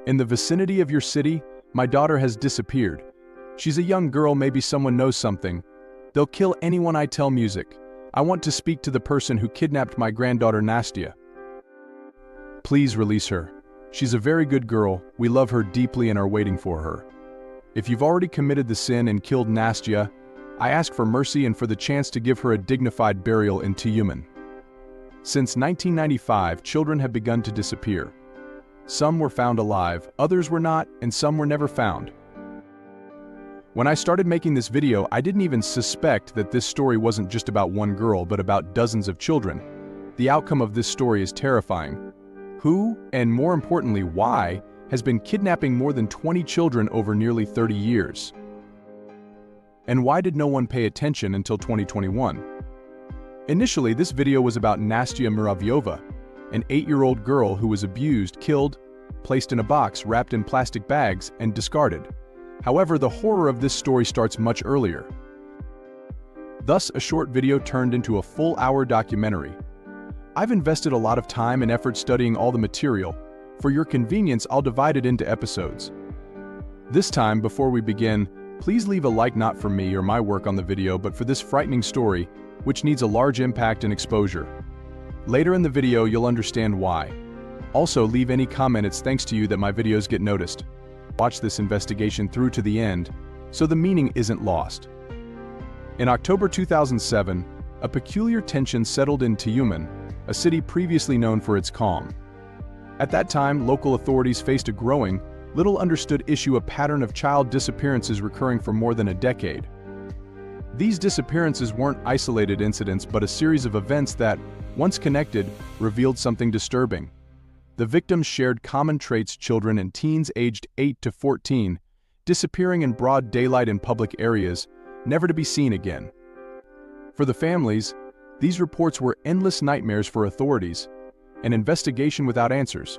In the vicinity of your city, my daughter has disappeared. She's a young girl, maybe someone knows something. They'll kill anyone I tell music. I want to speak to the person who kidnapped my granddaughter Nastya. Please release her. She's a very good girl, we love her deeply and are waiting for her. If you've already committed the sin and killed Nastya, I ask for mercy and for the chance to give her a dignified burial in Tyumen. Since 1995, children have begun to disappear. Some were found alive, others were not, and some were never found. When I started making this video, I didn't even suspect that this story wasn't just about one girl, but about dozens of children. The outcome of this story is terrifying. Who, and more importantly, why, has been kidnapping more than 20 children over nearly 30 years? And why did no one pay attention until 2021? Initially, this video was about Nastya Muravyova, an 8-year-old girl who was abused, killed, placed in a box, wrapped in plastic bags, and discarded. However, the horror of this story starts much earlier. Thus, a short video turned into a full-hour documentary. I've invested a lot of time and effort studying all the material. For your convenience, I'll divide it into episodes. This time, before we begin, please leave a like not for me or my work on the video, but for this frightening story, which needs a large impact and exposure. Later in the video, you'll understand why. Also, leave any comment. It's thanks to you that my videos get noticed. Watch this investigation through to the end, so the meaning isn't lost. In October 2007, a peculiar tension settled in Tyumen, a city previously known for its calm. At that time, local authorities faced a growing, little understood issue: a pattern of child disappearances recurring for more than a decade. These disappearances weren't isolated incidents, but a series of events that, once connected, revealed something disturbing. The victims shared common traits: children and teens aged 8 to 14, disappearing in broad daylight in public areas, never to be seen again. For the families, these reports were endless nightmares. For authorities, an investigation without answers.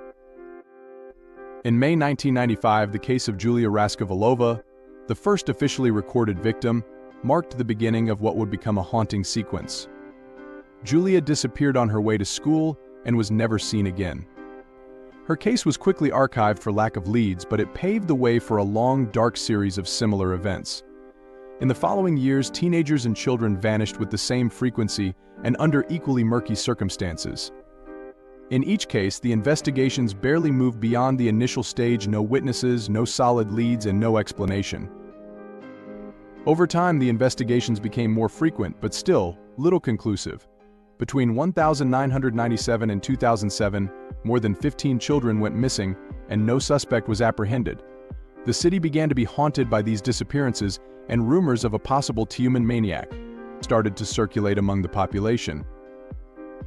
In May 1995, the case of Julia Raskovalova, the first officially recorded victim, marked the beginning of what would become a haunting sequence. Julia disappeared on her way to school and was never seen again. Her case was quickly archived for lack of leads, but it paved the way for a long, dark series of similar events. In the following years, teenagers and children vanished with the same frequency and under equally murky circumstances. In each case, the investigations barely moved beyond the initial stage: no witnesses, no solid leads, and no explanation. Over time, the investigations became more frequent, but still, little conclusive. Between 1997 and 2007, more than 15 children went missing, and no suspect was apprehended. The city began to be haunted by these disappearances, and rumors of a possible Tyumen maniac started to circulate among the population.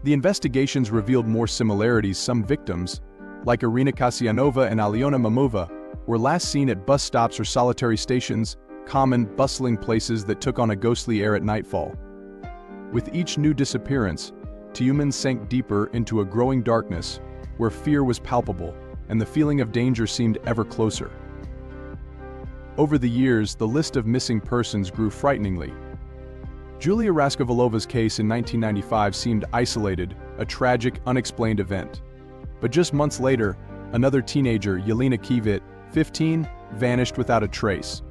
The investigations revealed more similarities. Some victims, like Irina Kasyanova and Alyona Mamova, were last seen at bus stops or solitary stations, common, bustling places that took on a ghostly air at nightfall. With each new disappearance, Tyumen sank deeper into a growing darkness, where fear was palpable and the feeling of danger seemed ever closer. Over the years, the list of missing persons grew frighteningly. Julia Raskovalova's case in 1995 seemed isolated, a tragic, unexplained event. But just months later, another teenager, Yelena Kivit, 15, vanished without a trace.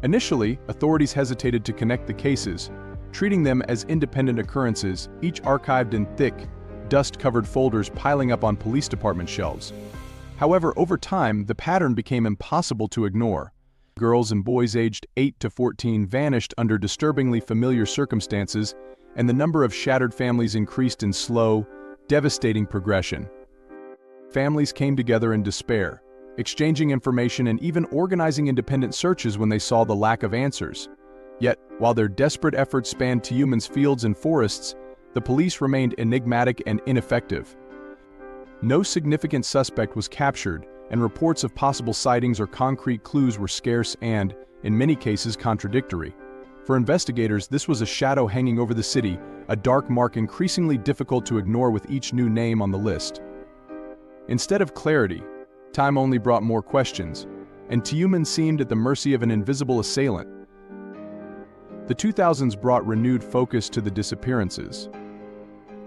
Initially, authorities hesitated to connect the cases, treating them as independent occurrences, each archived in thick, dust-covered folders piling up on police department shelves. However, over time, the pattern became impossible to ignore. Girls and boys aged 8 to 14 vanished under disturbingly familiar circumstances, and the number of shattered families increased in slow, devastating progression. Families came together in despair, exchanging information and even organizing independent searches when they saw the lack of answers. Yet, while their desperate efforts spanned Tyumen's fields and forests, the police remained enigmatic and ineffective. No significant suspect was captured, and reports of possible sightings or concrete clues were scarce and, in many cases, contradictory. For investigators, this was a shadow hanging over the city, a dark mark increasingly difficult to ignore with each new name on the list. Instead of clarity, time only brought more questions, and Tyumen seemed at the mercy of an invisible assailant. The 2000s brought renewed focus to the disappearances.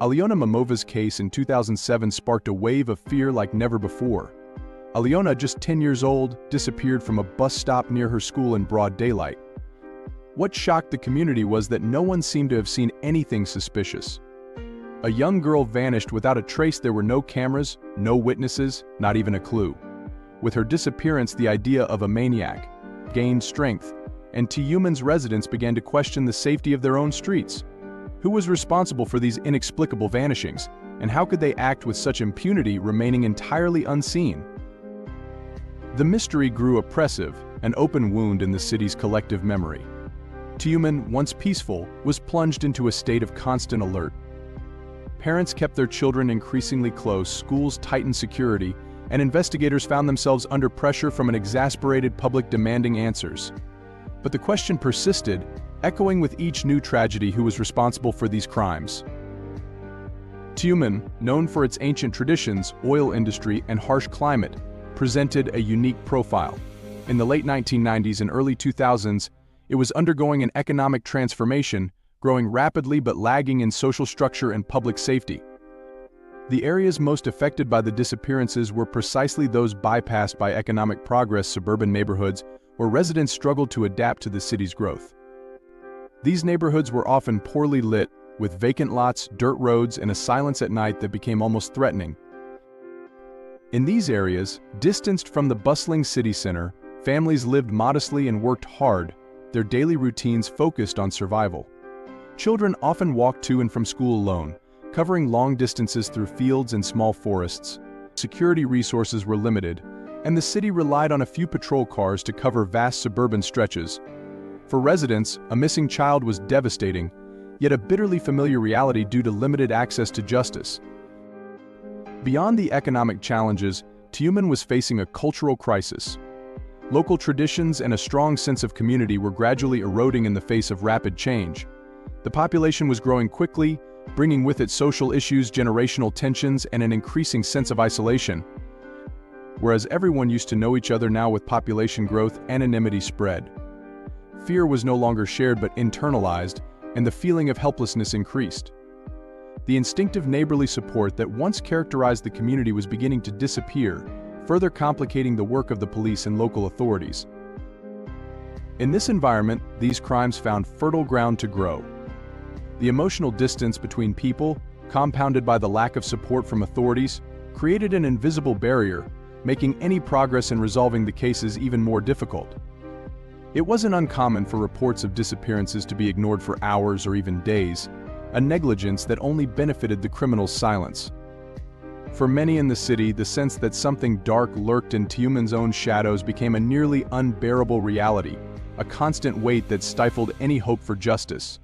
Alyona Mamova's case in 2007 sparked a wave of fear like never before. Aliona, just 10 years old, disappeared from a bus stop near her school in broad daylight. What shocked the community was that no one seemed to have seen anything suspicious. A young girl vanished without a trace. There were no cameras, no witnesses, not even a clue. With her disappearance, the idea of a maniac gained strength, and Tyumen's residents began to question the safety of their own streets. Who was responsible for these inexplicable vanishings, and how could they act with such impunity, remaining entirely unseen? The mystery grew oppressive, an open wound in the city's collective memory. Tyumen, once peaceful, was plunged into a state of constant alert. Parents kept their children increasingly close, schools tightened security, and investigators found themselves under pressure from an exasperated public demanding answers. But the question persisted, echoing with each new tragedy: who was responsible for these crimes? Tyumen, known for its ancient traditions, oil industry, and harsh climate, presented a unique profile. In the late 1990s and early 2000s, it was undergoing an economic transformation, growing rapidly but lagging in social structure and public safety. The areas most affected by the disappearances were precisely those bypassed by economic progress: suburban neighborhoods where residents struggled to adapt to the city's growth. These neighborhoods were often poorly lit, with vacant lots, dirt roads, and a silence at night that became almost threatening. In these areas, distanced from the bustling city center, families lived modestly and worked hard, their daily routines focused on survival. Children often walked to and from school alone, covering long distances through fields and small forests. Security resources were limited, and the city relied on a few patrol cars to cover vast suburban stretches. For residents, a missing child was devastating, yet a bitterly familiar reality due to limited access to justice. Beyond the economic challenges, Tyumen was facing a cultural crisis. Local traditions and a strong sense of community were gradually eroding in the face of rapid change. The population was growing quickly, bringing with it social issues, generational tensions, and an increasing sense of isolation. Whereas everyone used to know each other, now with population growth, anonymity spread. Fear was no longer shared but internalized, and the feeling of helplessness increased. The instinctive neighborly support that once characterized the community was beginning to disappear, further complicating the work of the police and local authorities. In this environment, these crimes found fertile ground to grow. The emotional distance between people, compounded by the lack of support from authorities, created an invisible barrier, making any progress in resolving the cases even more difficult. It wasn't uncommon for reports of disappearances to be ignored for hours or even days, a negligence that only benefited the criminal's silence. For many in the city, the sense that something dark lurked in Tyumen's own shadows became a nearly unbearable reality, a constant weight that stifled any hope for justice.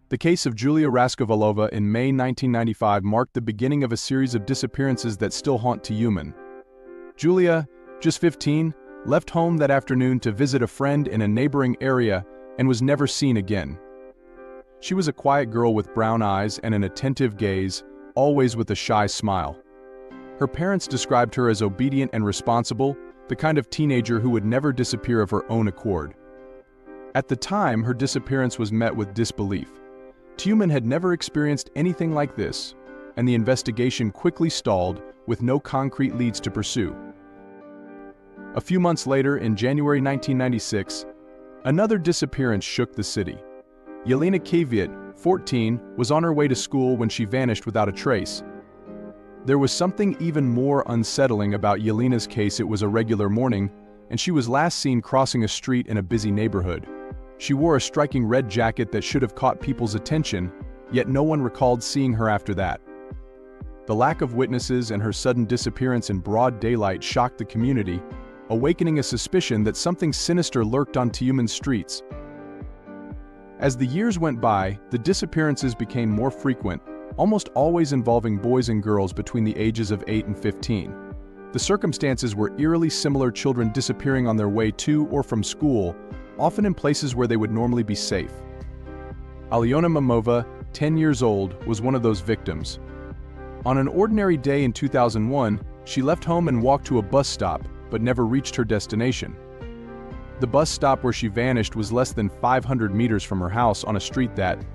The case of Julia Raskovalova in May 1995 marked the beginning of a series of disappearances that still haunt Tyumen. Julia, just 15, left home that afternoon to visit a friend in a neighboring area and was never seen again. She was a quiet girl with brown eyes and an attentive gaze, always with a shy smile. Her parents described her as obedient and responsible, the kind of teenager who would never disappear of her own accord. At the time, her disappearance was met with disbelief. Tyumen had never experienced anything like this, and the investigation quickly stalled, with no concrete leads to pursue. A few months later, in January 1996, another disappearance shook the city. Yelena Kvyat, 14, was on her way to school when she vanished without a trace. There was something even more unsettling about Yelena's case. It was a regular morning, and she was last seen crossing a street in a busy neighborhood. She wore a striking red jacket that should have caught people's attention, yet no one recalled seeing her after that. The lack of witnesses and her sudden disappearance in broad daylight shocked the community, awakening a suspicion that something sinister lurked on Tyumen's streets. As the years went by, the disappearances became more frequent, almost always involving boys and girls between the ages of 8 and 15. The circumstances were eerily similar: children disappearing on their way to or from school, often in places where they would normally be safe. Aliona Mamova, 10 years old, was one of those victims. On an ordinary day in 2001, she left home and walked to a bus stop, but never reached her destination. The bus stop where she vanished was less than 500 meters from her house on a street that,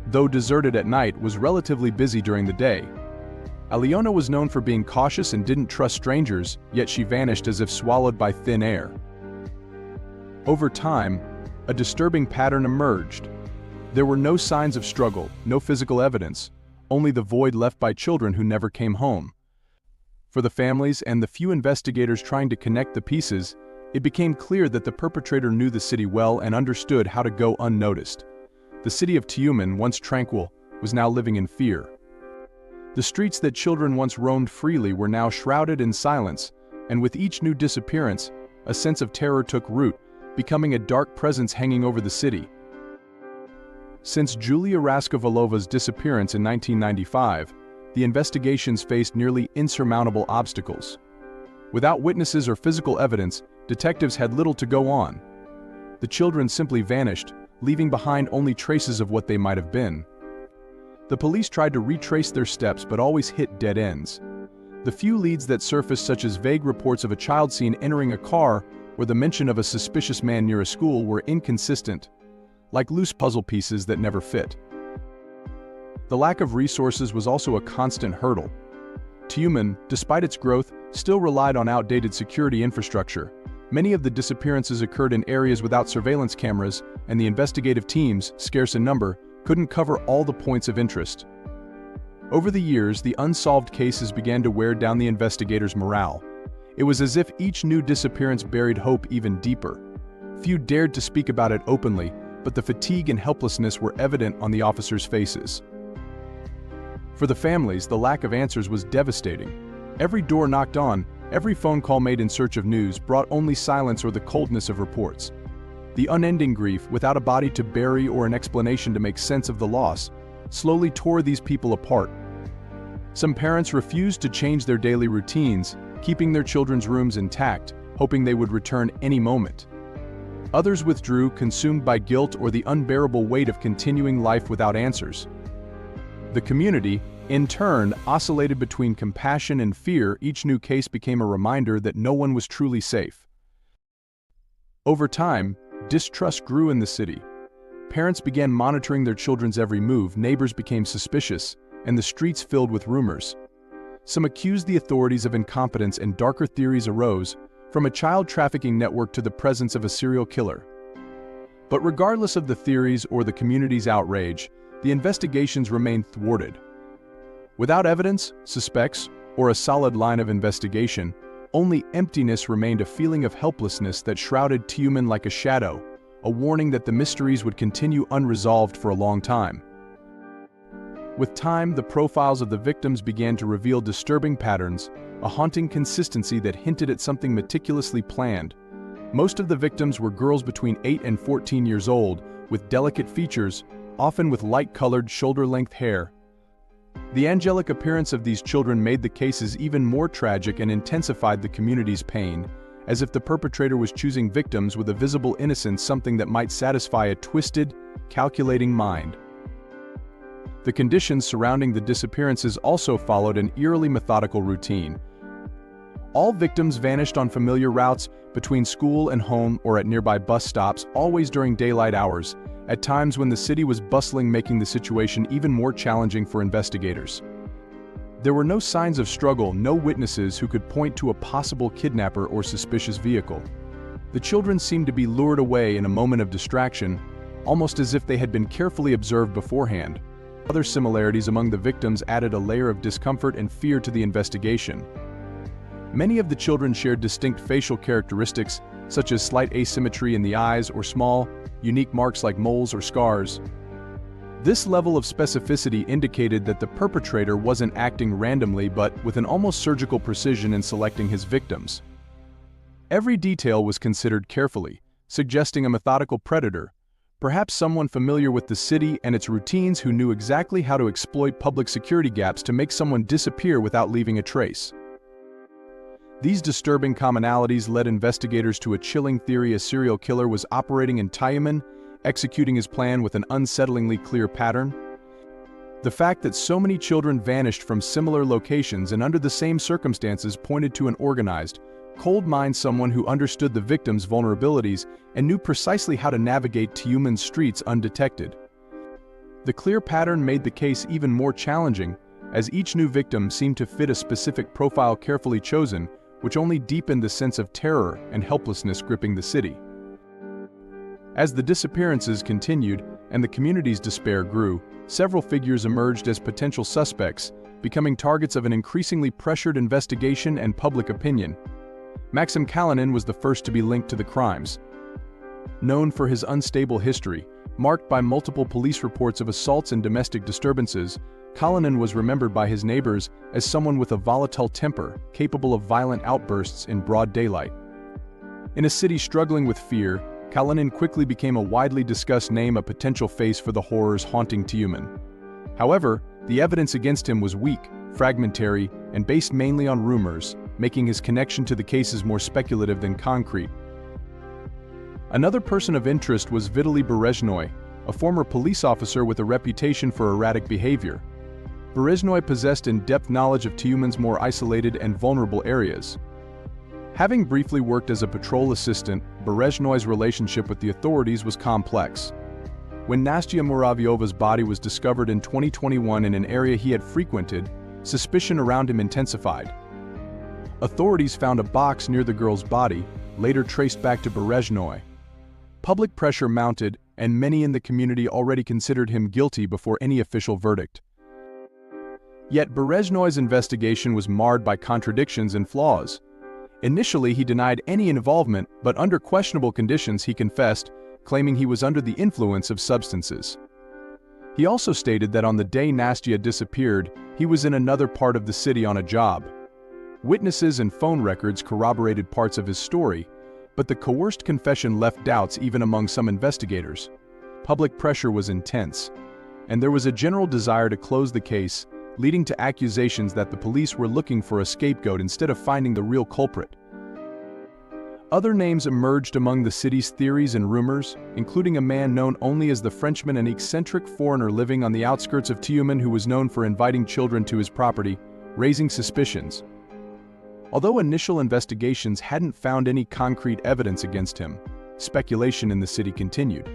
though deserted at night, was relatively busy during the day. Aliona was known for being cautious and didn't trust strangers, yet she vanished as if swallowed by thin air. Over time, a disturbing pattern emerged. There were no signs of struggle, no physical evidence, only the void left by children who never came home. For the families and the few investigators trying to connect the pieces, it became clear that the perpetrator knew the city well and understood how to go unnoticed. The city of Tyumen, once tranquil, was now living in fear. The streets that children once roamed freely were now shrouded in silence, and with each new disappearance, a sense of terror took root, becoming a dark presence hanging over the city. Since Julia Raskovalovan's disappearance in 1995, the investigations faced nearly insurmountable obstacles. Without witnesses or physical evidence, detectives had little to go on. The children simply vanished, leaving behind only traces of what they might have been. The police tried to retrace their steps but always hit dead ends. The few leads that surfaced, such as vague reports of a child seen entering a car or the mention of a suspicious man near a school, were inconsistent, like loose puzzle pieces that never fit. The lack of resources was also a constant hurdle. Tyumen, despite its growth, still relied on outdated security infrastructure. Many of the disappearances occurred in areas without surveillance cameras, and the investigative teams, scarce in number, couldn't cover all the points of interest. Over the years, the unsolved cases began to wear down the investigators' morale. It was as if each new disappearance buried hope even deeper. Few dared to speak about it openly, but the fatigue and helplessness were evident on the officers' faces. For the families, the lack of answers was devastating. Every door knocked on, every phone call made in search of news brought only silence or the coldness of reports. The unending grief, without a body to bury or an explanation to make sense of the loss, slowly tore these people apart. Some parents refused to change their daily routines, keeping their children's rooms intact, hoping they would return any moment. Others withdrew, consumed by guilt or the unbearable weight of continuing life without answers. The community, in turn, oscillated between compassion and fear. Each new case became a reminder that no one was truly safe. Over time, distrust grew in the city. Parents began monitoring their children's every move, neighbors became suspicious, and the streets filled with rumors. Some accused the authorities of incompetence, and darker theories arose, from a child trafficking network to the presence of a serial killer. But regardless of the theories or the community's outrage, the investigations remained thwarted. Without evidence, suspects, or a solid line of investigation, only emptiness remained, a feeling of helplessness that shrouded Tyumen like a shadow, a warning that the mysteries would continue unresolved for a long time. With time, the profiles of the victims began to reveal disturbing patterns, a haunting consistency that hinted at something meticulously planned. Most of the victims were girls between 8 and 14 years old, with delicate features, often with light-colored, shoulder-length hair. The angelic appearance of these children made the cases even more tragic and intensified the community's pain, as if the perpetrator was choosing victims with a visible innocence, something that might satisfy a twisted, calculating mind. The conditions surrounding the disappearances also followed an eerily methodical routine. All victims vanished on familiar routes, between school and home or at nearby bus stops, always during daylight hours, at times when the city was bustling, making the situation even more challenging for investigators. There were no signs of struggle, no witnesses who could point to a possible kidnapper or suspicious vehicle. The children seemed to be lured away in a moment of distraction, almost as if they had been carefully observed beforehand. Other similarities among the victims added a layer of discomfort and fear to the investigation. Many of the children shared distinct facial characteristics, such as slight asymmetry in the eyes or small, unique marks like moles or scars. This level of specificity indicated that the perpetrator wasn't acting randomly but with an almost surgical precision in selecting his victims. Every detail was considered carefully, suggesting a methodical predator, perhaps someone familiar with the city and its routines who knew exactly how to exploit public security gaps to make someone disappear without leaving a trace. These disturbing commonalities led investigators to a chilling theory: a serial killer was operating in Tyumen, executing his plan with an unsettlingly clear pattern. The fact that so many children vanished from similar locations and under the same circumstances pointed to an organized, cold mind, someone who understood the victims' vulnerabilities and knew precisely how to navigate Tyumen's streets undetected. The clear pattern made the case even more challenging, as each new victim seemed to fit a specific profile carefully chosen, which only deepened the sense of terror and helplessness gripping the city. As the disappearances continued and the community's despair grew, several figures emerged as potential suspects, becoming targets of an increasingly pressured investigation and public opinion. Maxim Kalinin was the first to be linked to the crimes. Known for his unstable history, marked by multiple police reports of assaults and domestic disturbances, Kalinin was remembered by his neighbors as someone with a volatile temper, capable of violent outbursts in broad daylight. In a city struggling with fear, Kalinin quickly became a widely discussed name, a potential face for the horrors haunting Tyumen. However, the evidence against him was weak, fragmentary, and based mainly on rumors, making his connection to the cases more speculative than concrete. Another person of interest was Vitaly Berezhnoi, a former police officer with a reputation for erratic behavior. Berezhnoi possessed in-depth knowledge of Tyumen's more isolated and vulnerable areas. Having briefly worked as a patrol assistant, Berezhnoi's relationship with the authorities was complex. When Nastia Muravyova's body was discovered in 2021 in an area he had frequented, suspicion around him intensified. Authorities found a box near the girl's body, later traced back to Berezhnoi. Public pressure mounted, and many in the community already considered him guilty before any official verdict. Yet Berezhnoi's investigation was marred by contradictions and flaws. Initially, he denied any involvement, but under questionable conditions he confessed, claiming he was under the influence of substances. He also stated that on the day Nastia disappeared, he was in another part of the city on a job. Witnesses and phone records corroborated parts of his story, but the coerced confession left doubts even among some investigators. Public pressure was intense, and there was a general desire to close the case, leading to accusations that the police were looking for a scapegoat instead of finding the real culprit. Other names emerged among the city's theories and rumors, including a man known only as the Frenchman, an eccentric foreigner living on the outskirts of Tyumen who was known for inviting children to his property, raising suspicions. Although initial investigations hadn't found any concrete evidence against him, speculation in the city continued.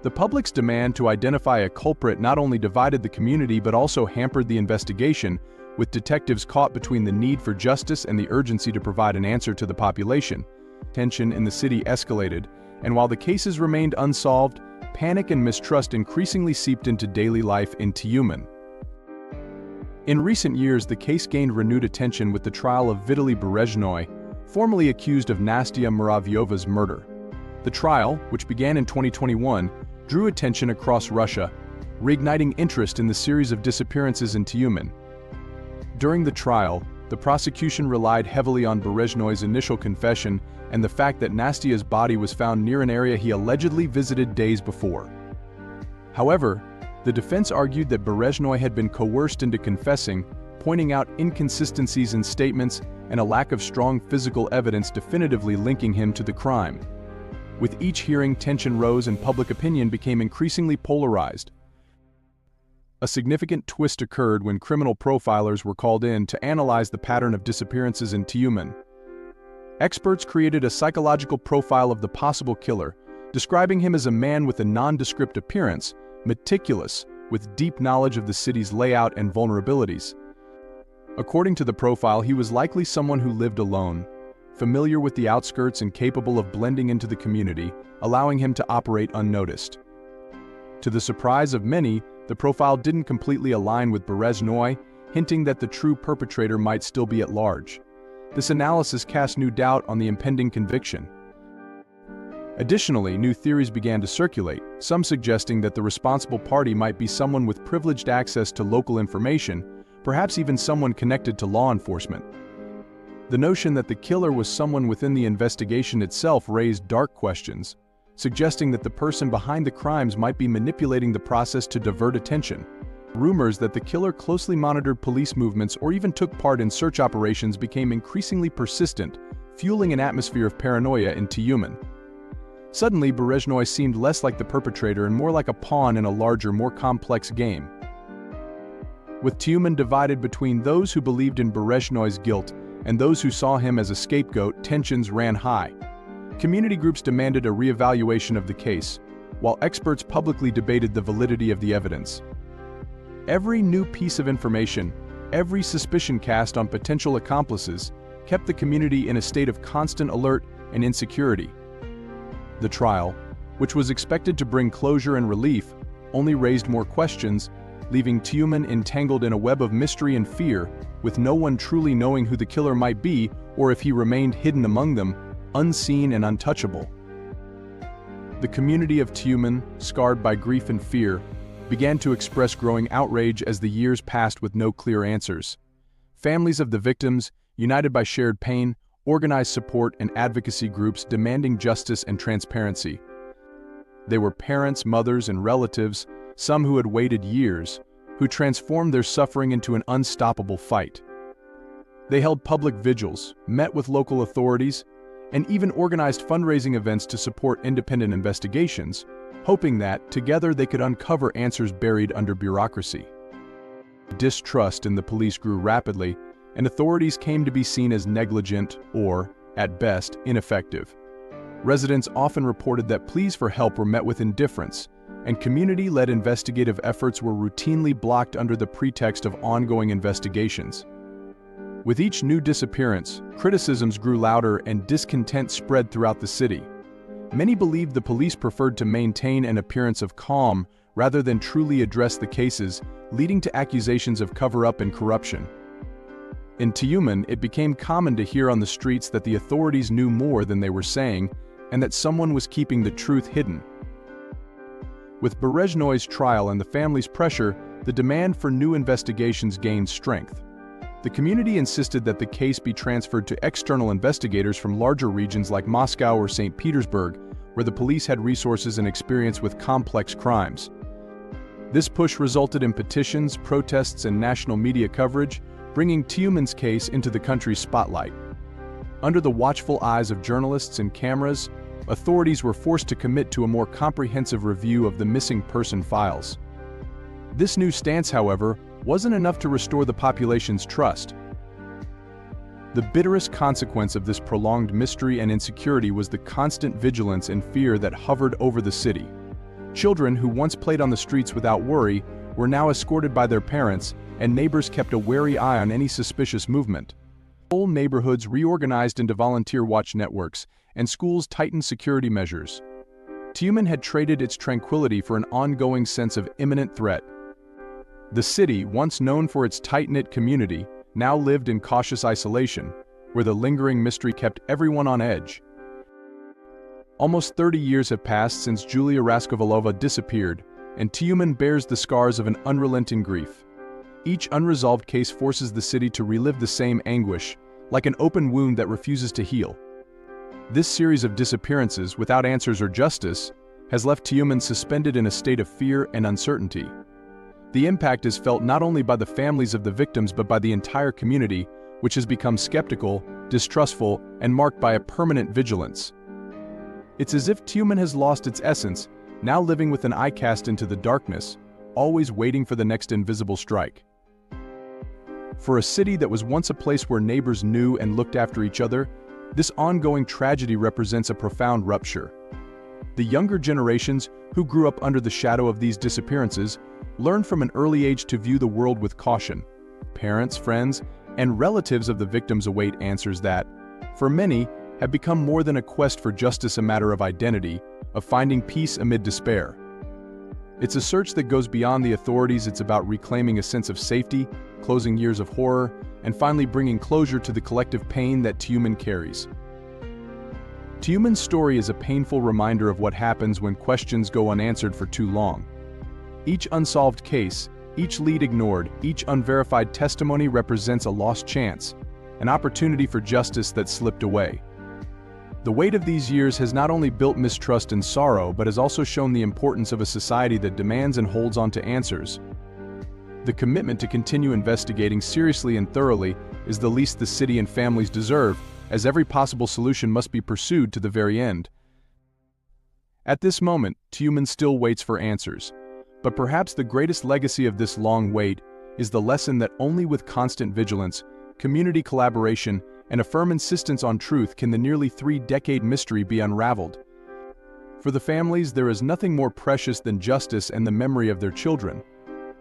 The public's demand to identify a culprit not only divided the community but also hampered the investigation, with detectives caught between the need for justice and the urgency to provide an answer to the population. Tension in the city escalated, and while the cases remained unsolved, panic and mistrust increasingly seeped into daily life in Tyumen. In recent years, the case gained renewed attention with the trial of Vitaly Berezhnoi, formerly accused of Nastia Muravyova's murder. The trial, which began in 2021, drew attention across Russia, reigniting interest in the series of disappearances in Tyumen. During the trial, the prosecution relied heavily on Berezhnoi's initial confession and the fact that Nastia's body was found near an area he allegedly visited days before. However, the defense argued that Berezhnoi had been coerced into confessing, pointing out inconsistencies in statements and a lack of strong physical evidence definitively linking him to the crime. With each hearing, tension rose and public opinion became increasingly polarized. A significant twist occurred when criminal profilers were called in to analyze the pattern of disappearances in Tyumen. Experts created a psychological profile of the possible killer, describing him as a man with a nondescript appearance, meticulous, with deep knowledge of the city's layout and vulnerabilities. According to the profile, he was likely someone who lived alone, familiar with the outskirts and capable of blending into the community, allowing him to operate unnoticed. To the surprise of many, the profile didn't completely align with Berezhnoi, hinting that the true perpetrator might still be at large. This analysis cast new doubt on the impending conviction. Additionally, new theories began to circulate, some suggesting that the responsible party might be someone with privileged access to local information, perhaps even someone connected to law enforcement. The notion that the killer was someone within the investigation itself raised dark questions, suggesting that the person behind the crimes might be manipulating the process to divert attention. Rumors that the killer closely monitored police movements or even took part in search operations became increasingly persistent, fueling an atmosphere of paranoia in Tyumen. Suddenly, Berezhnoi seemed less like the perpetrator and more like a pawn in a larger, more complex game. With Tyumen divided between those who believed in Berezhnoi's guilt and those who saw him as a scapegoat, tensions ran high. Community groups demanded a reevaluation of the case, while experts publicly debated the validity of the evidence. Every new piece of information, every suspicion cast on potential accomplices, kept the community in a state of constant alert and insecurity. The trial, which was expected to bring closure and relief, only raised more questions, leaving Tyumen entangled in a web of mystery and fear, with no one truly knowing who the killer might be or if he remained hidden among them, unseen and untouchable. The community of Tyumen, scarred by grief and fear, began to express growing outrage as the years passed with no clear answers. Families of the victims, united by shared pain, organized support and advocacy groups demanding justice and transparency. They were parents, mothers, and relatives, some who had waited years, who transformed their suffering into an unstoppable fight. They held public vigils, met with local authorities, and even organized fundraising events to support independent investigations, hoping that, together, they could uncover answers buried under bureaucracy. Distrust in the police grew rapidly, and authorities came to be seen as negligent or, at best, ineffective. Residents often reported that pleas for help were met with indifference, and community-led investigative efforts were routinely blocked under the pretext of ongoing investigations. With each new disappearance, criticisms grew louder and discontent spread throughout the city. Many believed the police preferred to maintain an appearance of calm rather than truly address the cases, leading to accusations of cover-up and corruption. In Tyumen, it became common to hear on the streets that the authorities knew more than they were saying, and that someone was keeping the truth hidden. With Berezhnoy's trial and the family's pressure, the demand for new investigations gained strength. The community insisted that the case be transferred to external investigators from larger regions like Moscow or St. Petersburg, where the police had resources and experience with complex crimes. This push resulted in petitions, protests, and national media coverage, bringing Tyumen's case into the country's spotlight. Under the watchful eyes of journalists and cameras, authorities were forced to commit to a more comprehensive review of the missing person files. This new stance, however, wasn't enough to restore the population's trust. The bitterest consequence of this prolonged mystery and insecurity was the constant vigilance and fear that hovered over the city. Children who once played on the streets without worry were now escorted by their parents, and neighbors kept a wary eye on any suspicious movement. Whole neighborhoods reorganized into volunteer watch networks, and schools tightened security measures. Tyumen had traded its tranquility for an ongoing sense of imminent threat. The city, once known for its tight-knit community, now lived in cautious isolation, where the lingering mystery kept everyone on edge. Almost 30 years have passed since Julia Raskovalova disappeared, and Tyumen bears the scars of an unrelenting grief. Each unresolved case forces the city to relive the same anguish, like an open wound that refuses to heal. This series of disappearances, without answers or justice, has left Tyumen suspended in a state of fear and uncertainty. The impact is felt not only by the families of the victims but by the entire community, which has become skeptical, distrustful, and marked by a permanent vigilance. It's as if Tyumen has lost its essence, now living with an eye cast into the darkness, always waiting for the next invisible strike. For a city that was once a place where neighbors knew and looked after each other, this ongoing tragedy represents a profound rupture. The younger generations, who grew up under the shadow of these disappearances, learned from an early age to view the world with caution. Parents, friends, and relatives of the victims await answers that, for many, have become more than a quest for justice, a matter of identity, of finding peace amid despair. It's a search that goes beyond the authorities. It's about reclaiming a sense of safety, closing years of horror, and finally bringing closure to the collective pain that Tyumen carries. Tyumen's story is a painful reminder of what happens when questions go unanswered for too long. Each unsolved case, each lead ignored, each unverified testimony represents a lost chance, an opportunity for justice that slipped away. The weight of these years has not only built mistrust and sorrow, but has also shown the importance of a society that demands and holds on to answers. The commitment to continue investigating seriously and thoroughly is the least the city and families deserve, as every possible solution must be pursued to the very end. At this moment, Tyumen still waits for answers. But perhaps the greatest legacy of this long wait is the lesson that only with constant vigilance, community collaboration, and a firm insistence on truth can the nearly 3-decade mystery be unraveled. For the families, there is nothing more precious than justice and the memory of their children.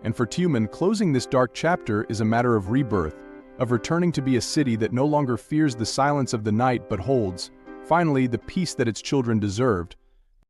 And for Tyumen, closing this dark chapter is a matter of rebirth, of returning to be a city that no longer fears the silence of the night but holds, finally, the peace that its children deserved.